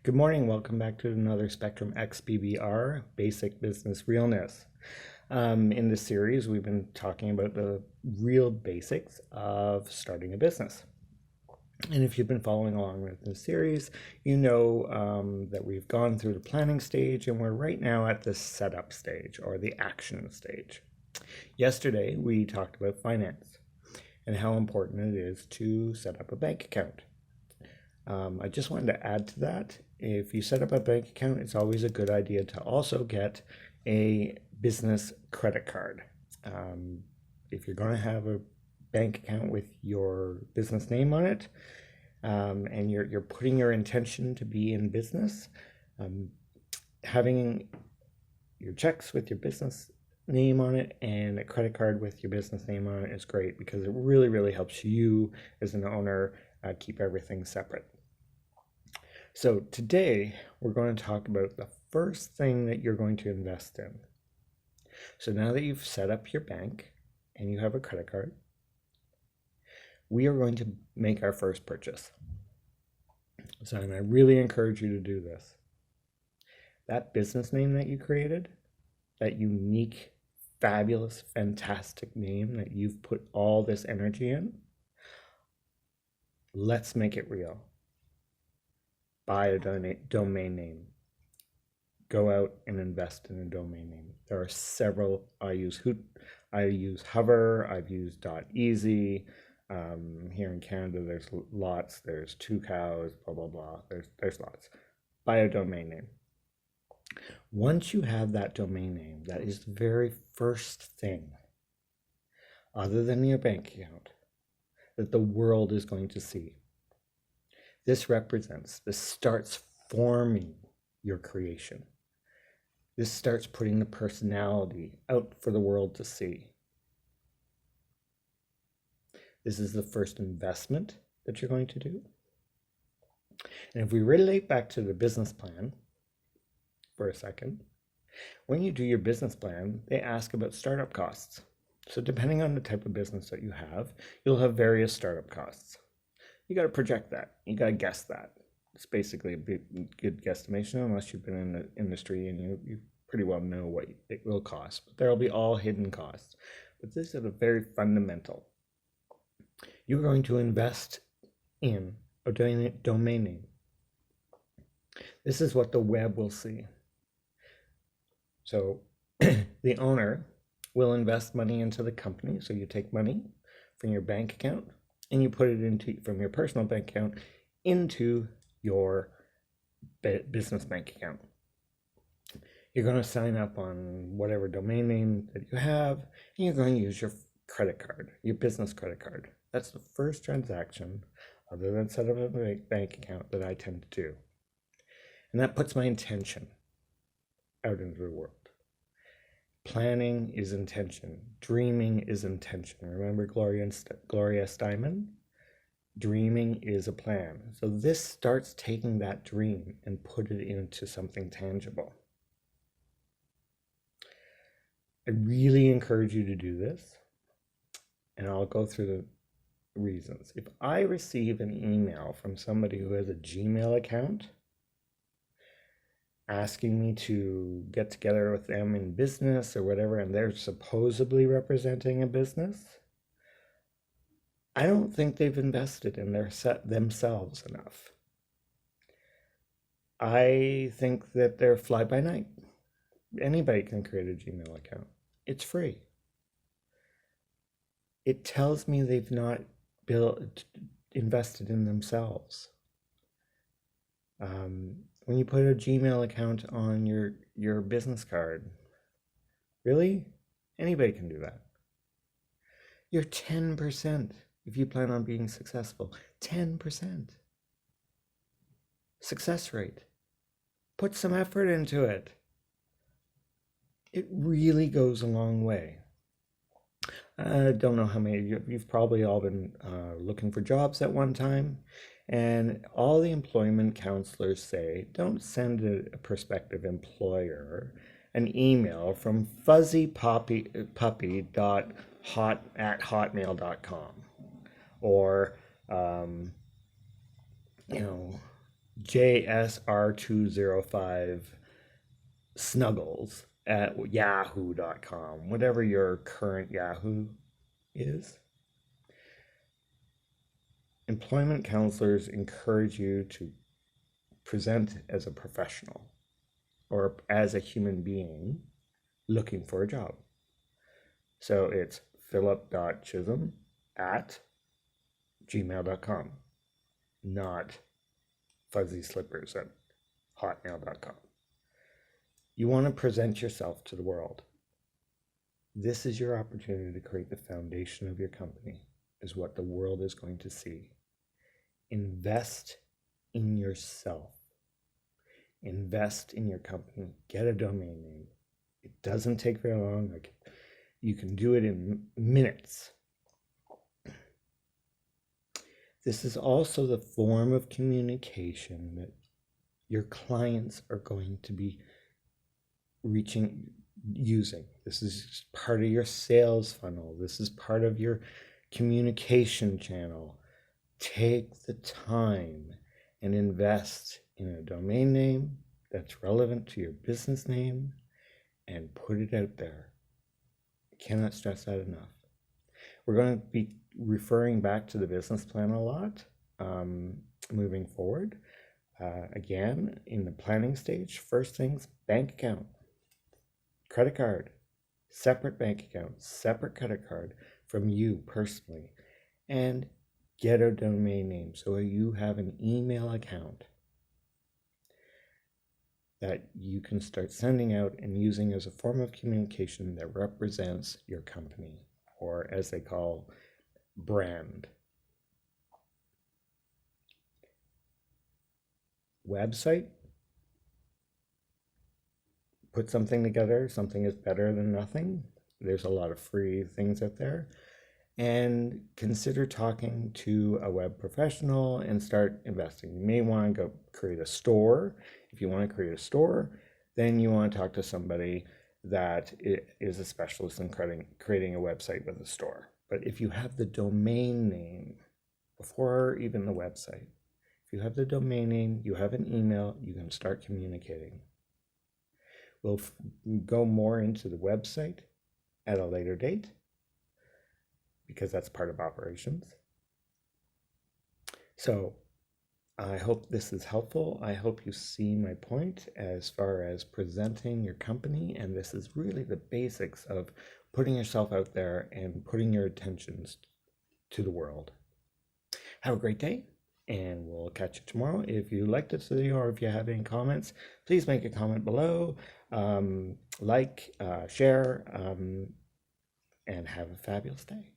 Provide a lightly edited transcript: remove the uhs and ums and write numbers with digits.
Good morning. Welcome back to another Spectrunx BBR, Basic Business Realness. In this series, we've been talking about the real basics of starting a business. And if you've been following along with this series, you know that we've gone through the planning stage and we're right now at the setup stage or the action stage. Yesterday, we talked about finance and how important it is to set up a bank account. I just wanted to add to that. If you set up a bank account, it's always a good idea to also get a business credit card. If you're going to have a bank account with your business name on it, and you're putting your intention to be in business, having your checks with your business name on it and a credit card with your business name on it is great because it really helps you as an owner keep everything separate. So today we're going to talk about the first thing that you're going to invest in. So now that you've set up your bank and you have a credit card, we are going to make our first purchase. So I really encourage you to do this. That business name that you created, that unique, fabulous, fantastic name that you've put all this energy in, let's make it real. Buy a domain name. Go out and invest in a domain name. There are several. I use Hover. I've used .easy. Here in Canada, there's lots. There's Two Cows. Blah blah blah. There's lots. Buy a domain name. Once you have that domain name, that is the very first thing, other than your bank account, that the world is going to see. This starts forming your creation. This starts putting the personality out for the world to see. This is the first investment that you're going to do. And if we relate back to the business plan for a second, when you do your business plan, they ask about startup costs. So depending on the type of business that you have, you'll have various startup costs. You got to project that. You got to guess that. It's basically a good guesstimation unless you've been in the industry and you pretty well know what it will cost. But there will be all hidden costs. But this is a very fundamental. You're going to invest in a domain name. This is what the web will see. So the owner will invest money into the company. So you take money from your bank account and you put it from your personal bank account into your business bank account. You're going to sign up on whatever domain name that you have, and you're going to use your credit card, your business credit card. That's the first transaction, other than set up a bank account, that I tend to do. And that puts my intention out into the world. Planning is intention. Dreaming is intention. Remember Gloria Steinem? Dreaming is a plan. So this starts taking that dream and put it into something tangible. I really encourage you to do this, and I'll go through the reasons. If I receive an email from somebody who has a Gmail account asking me to get together with them in business or whatever, and they're supposedly representing a business, I don't think they've invested in themselves enough. I think that they're fly by night. Anybody can create a Gmail account. It's free. It tells me they've not invested in themselves. When you put a Gmail account on your business card, really? Anybody can do that. You're 10% if you plan on being successful. 10%. Success rate. Put some effort into it. It really goes a long way. I don't know how many, you've probably all been looking for jobs at one time, and all the employment counselors say, don't send a prospective employer an email from fuzzypuppy.hot@hotmail.com or JSR205 snuggles at yahoo.com, whatever your current Yahoo is. Employment counselors encourage you to present as a professional or as a human being looking for a job. So it's philip.chisholm@gmail.com, not fuzzyslippers@hotmail.com. You want to present yourself to the world. This is your opportunity to create the foundation of your company, is what the world is going to see. Invest in yourself. Invest in your company. Get a domain name. It doesn't take very long. Like, you can do it in minutes. This is also the form of communication that your clients are going to be using. This is part of your sales funnel. This is part of your communication channel. Take the time and invest in a domain name that's relevant to your business name and put it out there. I cannot stress that enough. We're going to be referring back to the business plan a lot moving forward. Again, in the planning stage, first things, bank account, credit card, separate bank account, separate credit card from you personally, and get a domain name so you have an email account that you can start sending out and using as a form of communication that represents your company, or as they call, brand. Website, put something together. Something is better than nothing. There's a lot of free things out there. And consider talking to a web professional and start investing. You may want to go create a store. If you want to create a store, then you want to talk to somebody that is a specialist in creating a website with a store. But if you have the domain name before even the website, if you have the domain name, you have an email, you can start communicating. We'll go more into the website at a later date, because that's part of operations. So I hope this is helpful. I hope you see my point as far as presenting your company, and this is really the basics of putting yourself out there and putting your attentions to the world. Have a great day, and we'll catch you tomorrow. If you liked this video or if you have any comments, please make a comment below, share, and have a fabulous day.